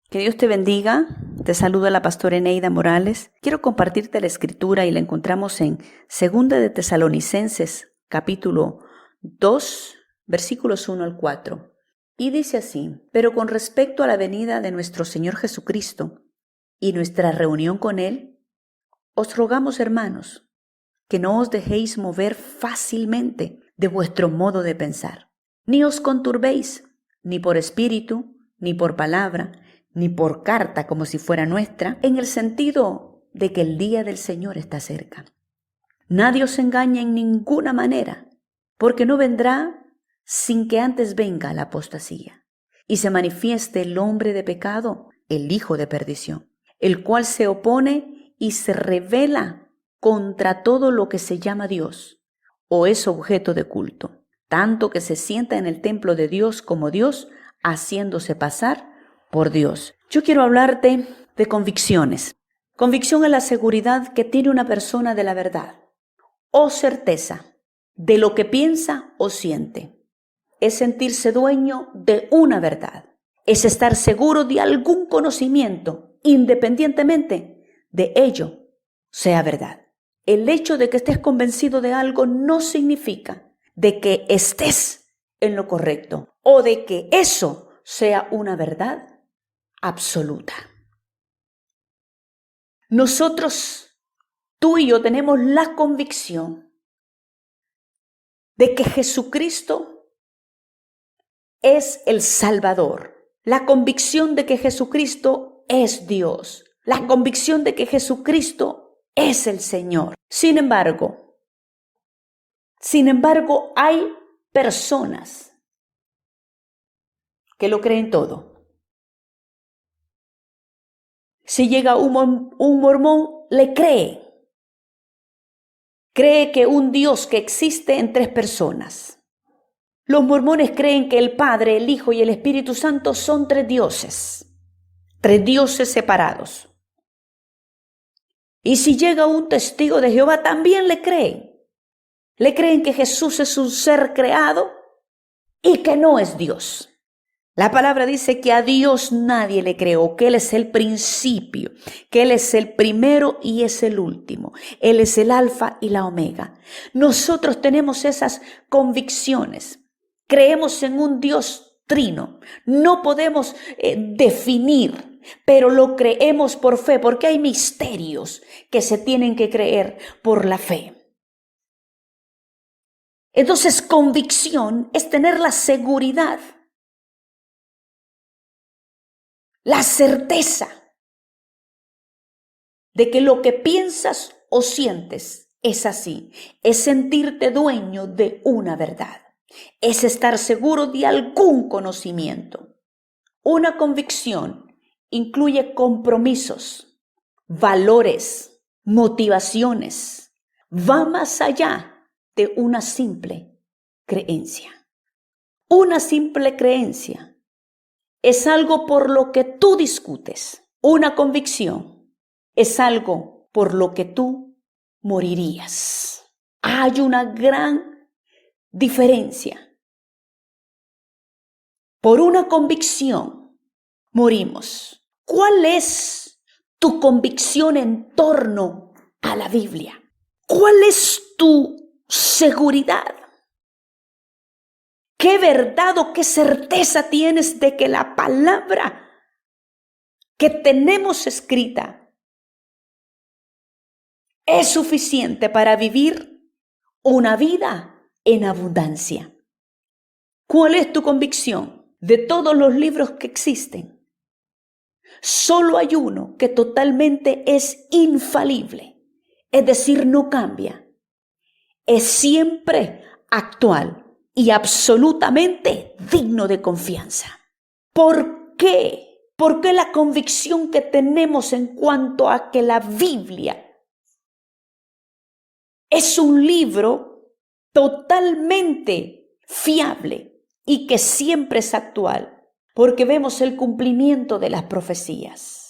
Que Dios te bendiga. Te saluda la pastora Eneida Morales. Quiero compartirte la escritura y la encontramos en 2 de Tesalonicenses, capítulo 2, versículos 1 al 4. Y dice así: pero con respecto a la venida de nuestro Señor Jesucristo y nuestra reunión con Él, os rogamos, hermanos, que no os dejéis mover fácilmente de vuestro modo de pensar, ni os conturbéis, ni por espíritu, ni por palabra, ni por carta como si fuera nuestra, en el sentido de que el día del Señor está cerca. Nadie os engañe en ninguna manera, porque no vendrá sin que antes venga la apostasía y se manifieste el hombre de pecado, el hijo de perdición, el cual se opone y se rebela contra todo lo que se llama Dios o es objeto de culto, tanto que se sienta en el templo de Dios como Dios, haciéndose pasar por Dios. Yo quiero hablarte de convicciones. Convicción es la seguridad que tiene una persona de la verdad o certeza de lo que piensa o siente. Es sentirse dueño de una verdad. Es estar seguro de algún conocimiento, independientemente de ello sea verdad. El hecho de que estés convencido de algo no significa de que estés en lo correcto o de que eso sea una verdad absoluta. Nosotros, tú y yo, tenemos la convicción de que Jesucristo es el Salvador, la convicción de que Jesucristo es Dios, la convicción de que Jesucristo es el Señor. Sin embargo, hay personas que lo creen todo. Si llega un mormón, le cree que un Dios que existe en 3 personas. Los mormones creen que el Padre, el Hijo y el Espíritu Santo son 3 dioses separados. Y si llega un testigo de Jehová, también le creen. Le creen que Jesús es un ser creado y que no es Dios. La palabra dice que a Dios nadie le creó, que Él es el principio, que Él es el primero y es el último. Él es el alfa y la omega. Nosotros tenemos esas convicciones. Creemos en un Dios trino. No podemos definir, pero lo creemos por fe, porque hay misterios que se tienen que creer por la fe. Entonces, convicción es tener la seguridad, la certeza de que lo que piensas o sientes es así. Es sentirte dueño de una verdad. Es estar seguro de algún conocimiento. Una convicción incluye compromisos, valores, motivaciones. Va más allá de una simple creencia. Una simple creencia es algo por lo que tú discutes. Una convicción es algo por lo que tú morirías. Hay una gran diferencia. Por una convicción morimos. ¿Cuál es tu convicción en torno a la Biblia? ¿Cuál es tu seguridad? ¿Qué verdad o qué certeza tienes de que la palabra que tenemos escrita es suficiente para vivir una vida en abundancia? ¿Cuál es tu convicción? De todos los libros que existen, solo hay uno que totalmente es infalible, es decir, no cambia, es siempre actual y absolutamente digno de confianza. ¿Por qué? ¿Por qué la convicción que tenemos en cuanto a que la Biblia es un libro totalmente fiable y que siempre es actual? Porque vemos el cumplimiento de las profecías.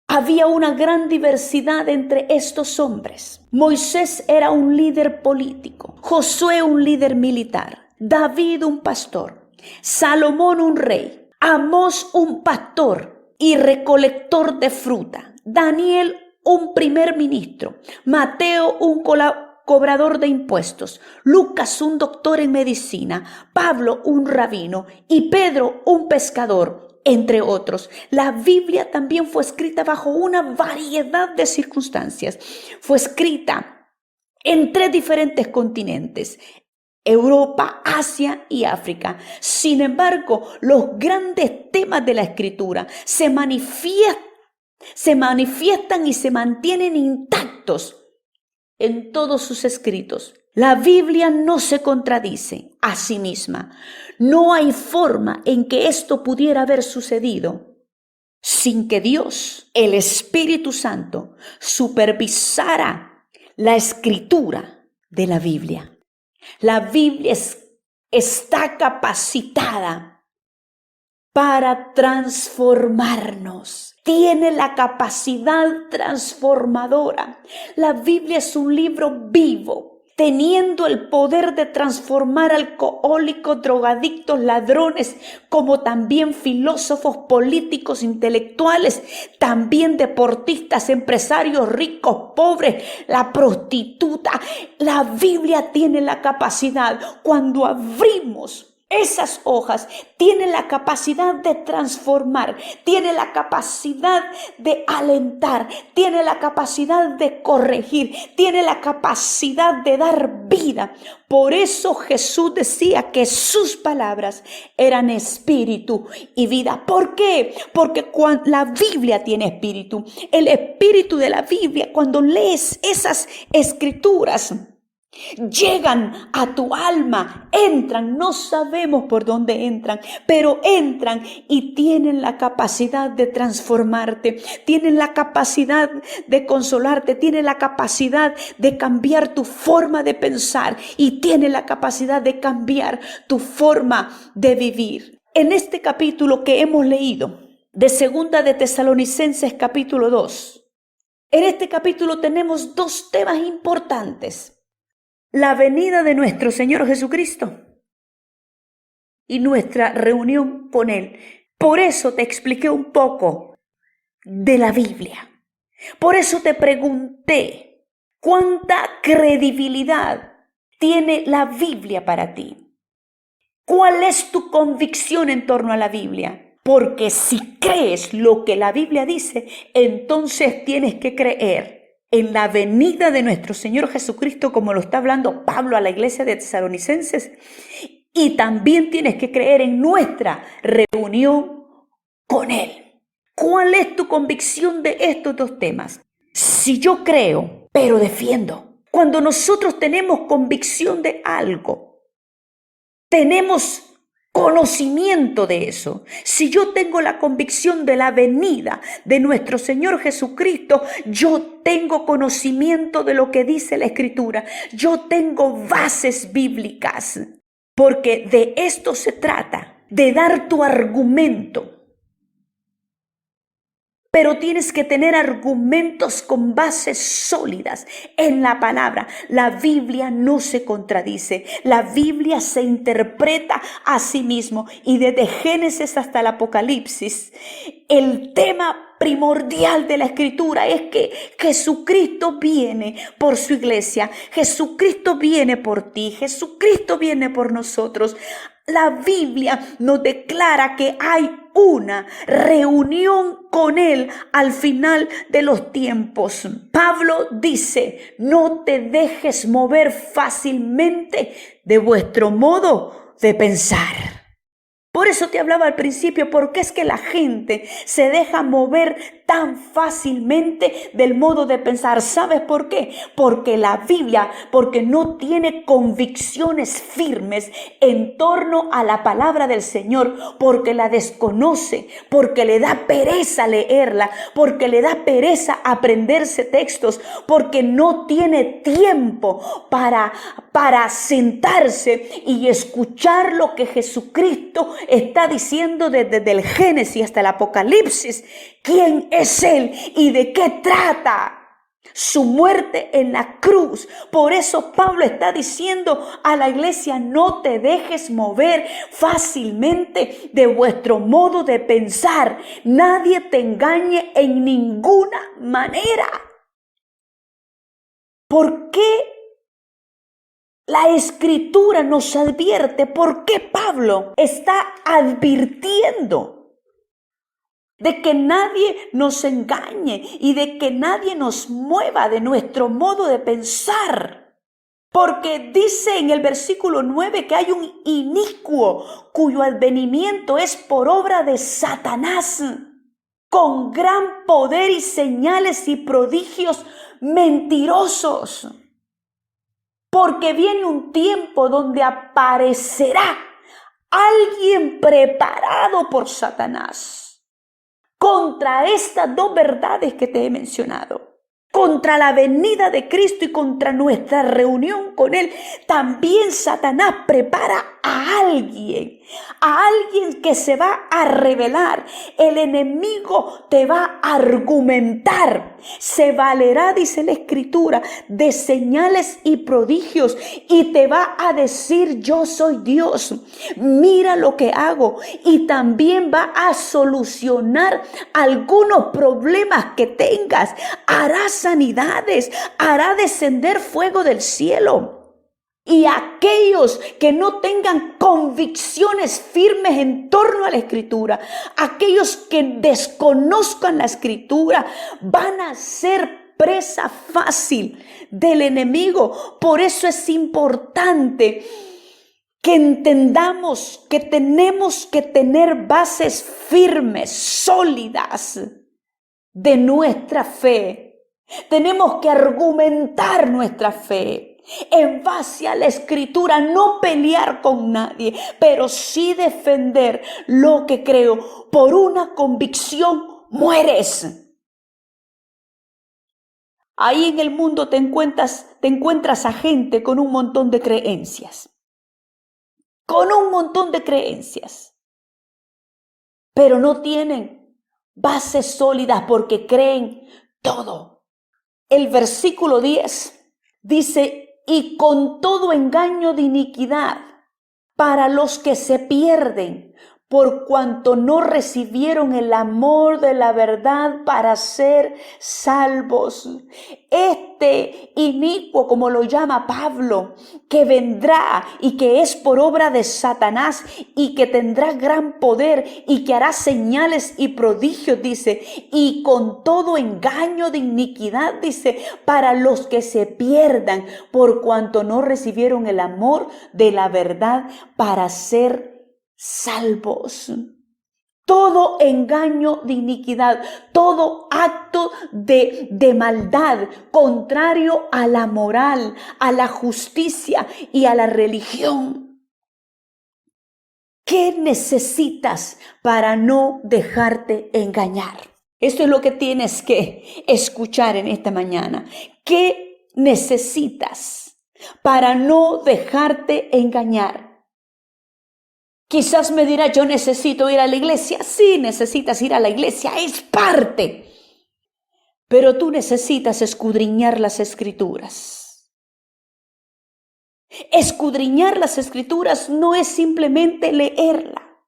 Había una gran diversidad entre estos hombres. Moisés era un líder político, Josué un líder militar, David un pastor, Salomón un rey. Amós un pastor y recolector de fruta, Daniel un primer ministro, Mateo un cobrador de impuestos, Lucas un doctor en medicina, Pablo un rabino y Pedro un pescador, entre otros. La Biblia también fue escrita bajo una variedad de circunstancias. Fue escrita en 3 diferentes continentes: Europa, Asia y África. Sin embargo, los grandes temas de la Escritura se manifiestan y se mantienen intactos en todos sus escritos. La Biblia no se contradice a sí misma. No hay forma en que esto pudiera haber sucedido sin que Dios, el Espíritu Santo, supervisara la escritura de la Biblia. La Biblia está capacitada para transformarnos. Tiene la capacidad transformadora. La Biblia es un libro vivo, teniendo el poder de transformar alcohólicos, drogadictos, ladrones, como también filósofos, políticos, intelectuales, también deportistas, empresarios, ricos, pobres, la prostituta. La Biblia tiene la capacidad, cuando abrimos esas hojas, tiene la capacidad de transformar, tiene la capacidad de alentar, tiene la capacidad de corregir, tiene la capacidad de dar vida. Por eso Jesús decía que sus palabras eran espíritu y vida. ¿Por qué? Porque cuando la Biblia tiene espíritu, el espíritu de la Biblia, cuando lees esas escrituras, llegan a tu alma, entran, no sabemos por dónde entran, pero entran y tienen la capacidad de transformarte, tienen la capacidad de consolarte, tienen la capacidad de cambiar tu forma de pensar y tienen la capacidad de cambiar tu forma de vivir. En este capítulo que hemos leído, de Segunda de Tesalonicenses capítulo 2, en este capítulo tenemos 2 temas importantes: la venida de nuestro Señor Jesucristo y nuestra reunión con Él. Por eso te expliqué un poco de la Biblia. Por eso te pregunté, ¿cuánta credibilidad tiene la Biblia para ti? ¿Cuál es tu convicción en torno a la Biblia? Porque si crees lo que la Biblia dice, entonces tienes que creer en la venida de nuestro Señor Jesucristo, como lo está hablando Pablo a la iglesia de Tesalonicenses, y también tienes que creer en nuestra reunión con Él. ¿Cuál es tu convicción de estos 2 temas? Si yo creo, pero defiendo. Cuando nosotros tenemos convicción de algo, tenemos conocimiento de eso. Si yo tengo la convicción de la venida de nuestro Señor Jesucristo, yo tengo conocimiento de lo que dice la Escritura. Yo tengo bases bíblicas, porque de esto se trata, de dar tu argumento. Pero tienes que tener argumentos con bases sólidas en la palabra. La Biblia no se contradice. La Biblia se interpreta a sí mismo. Y desde Génesis hasta el Apocalipsis, el tema primordial de la Escritura es que Jesucristo viene por su iglesia. Jesucristo viene por ti. Jesucristo viene por nosotros. La Biblia nos declara que hay una reunión con Él al final de los tiempos. Pablo dice: no te dejes mover fácilmente de vuestro modo de pensar. Por eso te hablaba al principio, porque es que la gente se deja mover tan fácilmente del modo de pensar. ¿Sabes por qué? Porque la Biblia, porque no tiene convicciones firmes en torno a la palabra del Señor, porque la desconoce, porque le da pereza leerla, porque le da pereza aprenderse textos, porque no tiene tiempo para sentarse y escuchar lo que Jesucristo está diciendo desde el Génesis hasta el Apocalipsis. ¿Quién es Él y de qué trata su muerte en la cruz. Por eso Pablo está diciendo a la iglesia: no te dejes mover fácilmente de vuestro modo de pensar. Nadie te engañe en ninguna manera. ¿Por qué la Escritura nos advierte? ¿Por qué Pablo está advirtiendo de que nadie nos engañe y de que nadie nos mueva de nuestro modo de pensar? Porque dice en el versículo 9 que hay un inicuo cuyo advenimiento es por obra de Satanás, con gran poder y señales y prodigios mentirosos. Porque viene un tiempo donde aparecerá alguien preparado por Satanás contra estas dos verdades que te he mencionado, contra la venida de Cristo y contra nuestra reunión con Él. También Satanás prepara a alguien que se va a revelar. El enemigo te va a argumentar, se valerá, dice la Escritura, de señales y prodigios y te va a decir: yo soy Dios, mira lo que hago. Y también va a solucionar algunos problemas que tengas, hará sanidades, hará descender fuego del cielo. Y aquellos que no tengan convicciones firmes en torno a la Escritura, aquellos que desconozcan la Escritura, van a ser presa fácil del enemigo. Por eso es importante que entendamos que tenemos que tener bases firmes, sólidas de nuestra fe. Tenemos que argumentar nuestra fe en base a la Escritura, no pelear con nadie, pero sí defender lo que creo. Por una convicción mueres. Ahí en el mundo te encuentras a gente con un montón de creencias. Con un montón de creencias. Pero no tienen bases sólidas porque creen todo. El versículo 10 dice: y con todo engaño de iniquidad para los que se pierden, por cuanto no recibieron el amor de la verdad para ser salvos. Este inicuo, como lo llama Pablo, que vendrá y que es por obra de Satanás y que tendrá gran poder y que hará señales y prodigios, dice, y con todo engaño de iniquidad, dice, para los que se pierdan, por cuanto no recibieron el amor de la verdad para ser salvos. Todo engaño de iniquidad, todo acto de maldad contrario a la moral, a la justicia y a la religión. ¿Qué necesitas para no dejarte engañar? Esto es lo que tienes que escuchar en esta mañana. ¿Qué necesitas para no dejarte engañar? Quizás me dirá: yo necesito ir a la iglesia. Sí, necesitas ir a la iglesia, es parte. Pero tú necesitas escudriñar las Escrituras. Escudriñar las Escrituras no es simplemente leerla.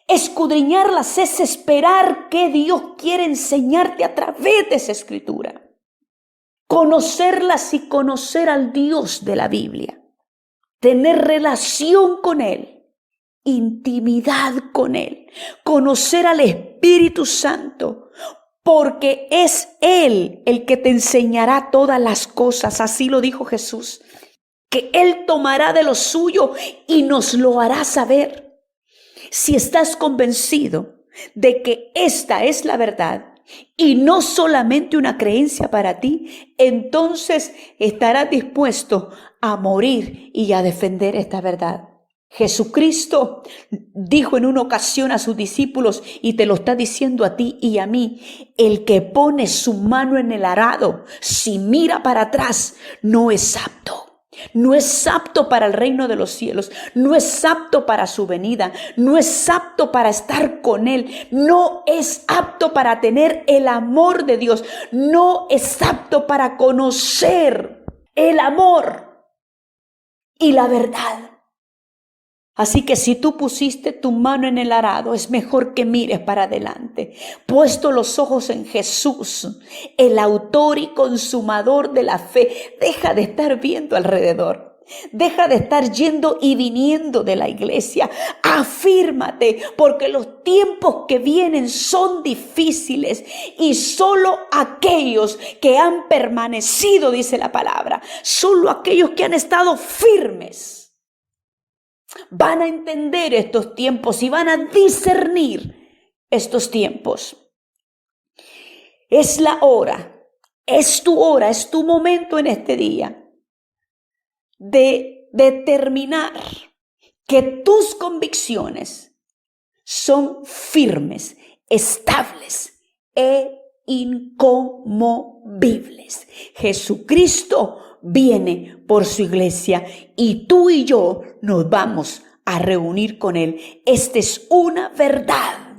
Escudriñarlas es esperar qué Dios quiere enseñarte a través de esa Escritura. Conocerlas y conocer al Dios de la Biblia. Tener relación con Él, intimidad con Él, conocer al Espíritu Santo, porque es Él el que te enseñará todas las cosas. Así lo dijo Jesús, que Él tomará de lo suyo y nos lo hará saber. Si estás convencido de que esta es la verdad y no solamente una creencia para ti, entonces estarás dispuesto a morir y a defender esta verdad. Jesucristo dijo en una ocasión a sus discípulos, y te lo está diciendo a ti y a mí: el que pone su mano en el arado, si mira para atrás, no es apto. No es apto para el reino de los cielos, no es apto para su venida, no es apto para estar con Él, no es apto para tener el amor de Dios, no es apto para conocer el amor y la verdad. Así que si tú pusiste tu mano en el arado, es mejor que mires para adelante, puesto los ojos en Jesús, el autor y consumador de la fe. Deja de estar viendo alrededor. Deja de estar yendo y viniendo de la iglesia. Afírmate, porque los tiempos que vienen son difíciles y solo aquellos que han permanecido, dice la palabra, solo aquellos que han estado firmes van a entender estos tiempos y van a discernir estos tiempos. Es la hora, es tu hora, es tu momento en este día de determinar que tus convicciones son firmes, estables e inconmovibles. Jesucristo viene por su iglesia y tú y yo nos vamos a reunir con Él. Esta es una verdad.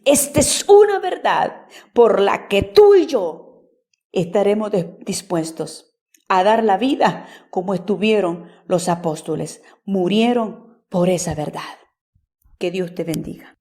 Esta es una verdad por la que tú y yo estaremos dispuestos a dar la vida como estuvieron los apóstoles. Murieron por esa verdad. Que Dios te bendiga.